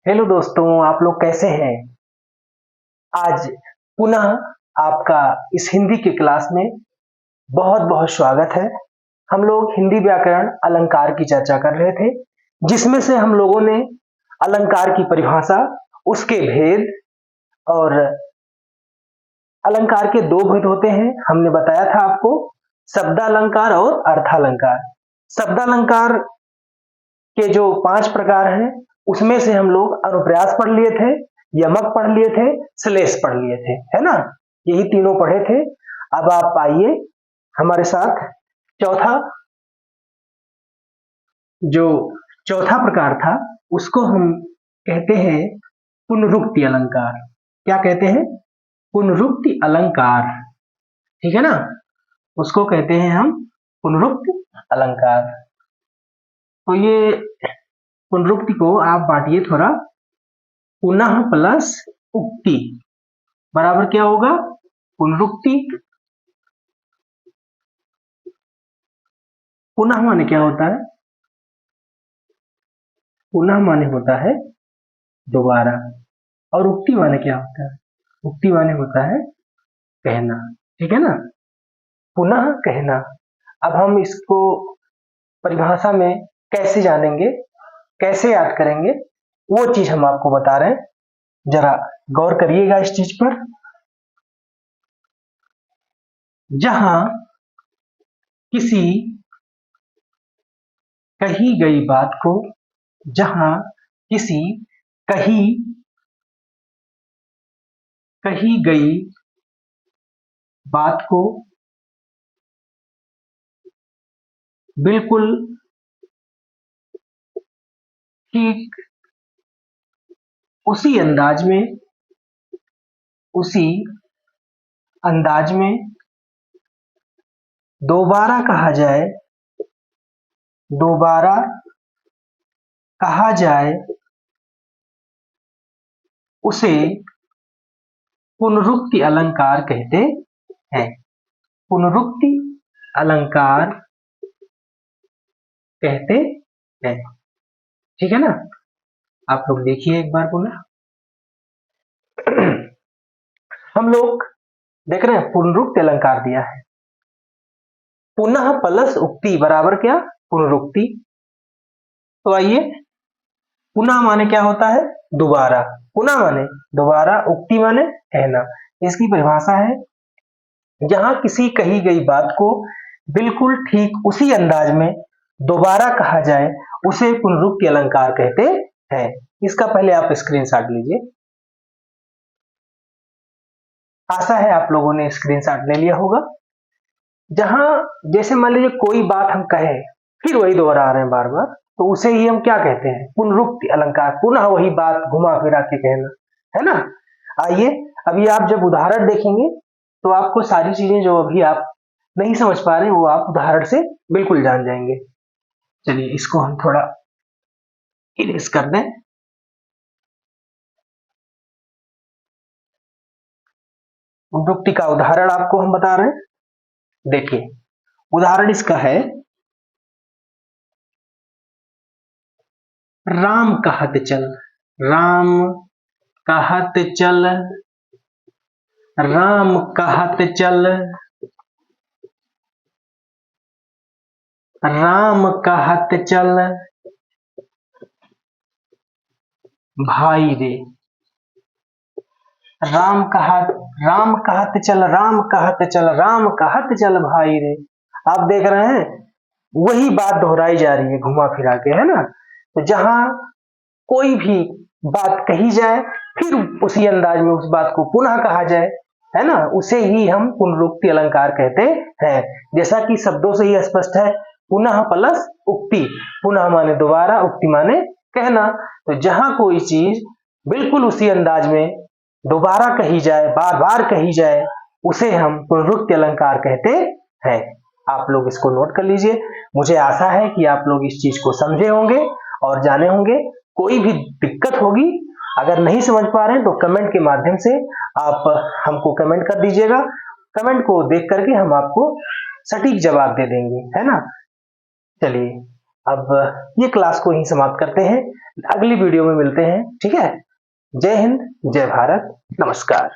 Hello दोस्तों, आप लोग कैसे हैं? आज पुनः आपका इस हिंदी की क्लास में बहुत बहुत स्वागत है। हम लोग हिंदी व्याकरण अलंकार की चर्चा कर रहे थे, जिसमें से हम लोगों ने अलंकार की परिभाषा, उसके भेद और अलंकार के दो भेद होते हैं। हमने बताया था आपको शब्दालंकार और अर्थालंकार। शब्दालंकार के जो 5 प्रकार हैं, उसमें से हम लोग अनुप्रास पढ़ लिए थे, यमक पढ़ लिए थे, श्लेष पढ़ लिए थे, है ना? यही तीनों पढ़े थे। अब आप आइए हमारे साथ चौथा जो चौथा प्रकार था, उसको हम कहते हैं पुनरुक्ति अलंकार। क्या कहते हैं? पुनरुक्ति अलंकार। ठीक है ना? उसको कहते हैं हम पुनरुक्ति अलंकार। तो ये पुनरुक्ति को आप बांटिए थोड़ा। पुनः प्लस उक्ति बराबर क्या होगा? पुनरुक्ति। पुनः माने क्या होता है? पुनः माने होता है दोबारा, और उक्ति माने क्या होता है? उक्ति माने होता है कहना। ठीक है ना? पुनः कहना। अब हम इसको परिभाषा में कैसे जानेंगे, कैसे याद करेंगे, वो चीज हम आपको बता रहे हैं। जरा गौर करिएगा इस चीज पर। जहां किसी कही गई बात को, जहां किसी कही गई बात को बिल्कुल ठीक उसी अंदाज में दोबारा कहा जाए उसे पुनरुक्ति अलंकार कहते हैं। पुनरुक्ति अलंकार कहते हैं। ठीक है ना? आप लोग देखिए एक बार पुनः। हम लोग देख रहे हैं पुनरुक्ति अलंकार दिया है। पुनः प्लस उक्ति बराबर क्या? पुनरुक्ति। तो आइए, पुनः माने क्या होता है? दोबारा। पुनः माने दोबारा, उक्ति माने कहना। इसकी परिभाषा है जहां किसी कही गई बात को बिल्कुल ठीक उसी अंदाज में दोबारा कहा जाए, उसे पुनरुक्ति अलंकार कहते हैं। इसका पहले आप स्क्रीनशॉट लीजिए। आशा है आप लोगों ने स्क्रीनशॉट ले लिया होगा। जहां जैसे मान लीजिए कोई बात हम कहें, फिर वही दोहरा रहे हैं बार बार, तो उसे ही हम क्या कहते हैं? पुनरुक्ति अलंकार। पुनः वही बात घुमा फिरा के कहना, है ना? आइए, अभी आप जब उदाहरण देखेंगे तो आपको सारी चीजें जो अभी आप नहीं समझ पा रहे हैं, वो आप उदाहरण से बिल्कुल जान जाएंगे। चलिए इसको हम थोड़ा इरेज कर दें। पुनरुक्ति का उदाहरण आपको हम बता रहे हैं। देखिए, उदाहरण इसका है, राम कहत चल। राम कहत चल। राम कहत चल। राम कहत चल भाई रे। राम कहत चल, राम कहत चल, राम कहत चल भाई रे। आप देख रहे हैं वही बात दोहराई जा रही है घुमा फिरा के, है ना? तो जहां कोई भी बात कही जाए, फिर उसी अंदाज में उस बात को पुनः कहा जाए, है ना, उसे ही हम पुनरुक्ति अलंकार कहते हैं। जैसा कि शब्दों से ही स्पष्ट है, पुनः प्लस उक्ति। पुनः माने दोबारा, उक्ति माने कहना। तो जहां कोई चीज बिल्कुल उसी अंदाज में दोबारा कही जाए, बार बार कही जाए, उसे हम पुनरुक्ति अलंकार कहते हैं। आप लोग इसको नोट कर लीजिए। मुझे आशा है कि आप लोग इस चीज को समझे होंगे और जाने होंगे। कोई भी दिक्कत होगी, अगर नहीं समझ पा रहे हैं, तो कमेंट के माध्यम से आप हमको कमेंट कर दीजिएगा। कमेंट को देख करके हम आपको सटीक जवाब दे देंगे, है ना? चलिए, अब ये क्लास को यहीं समाप्त करते हैं, अगली वीडियो में मिलते हैं, ठीक है। जय हिंद, जय भारत, नमस्कार।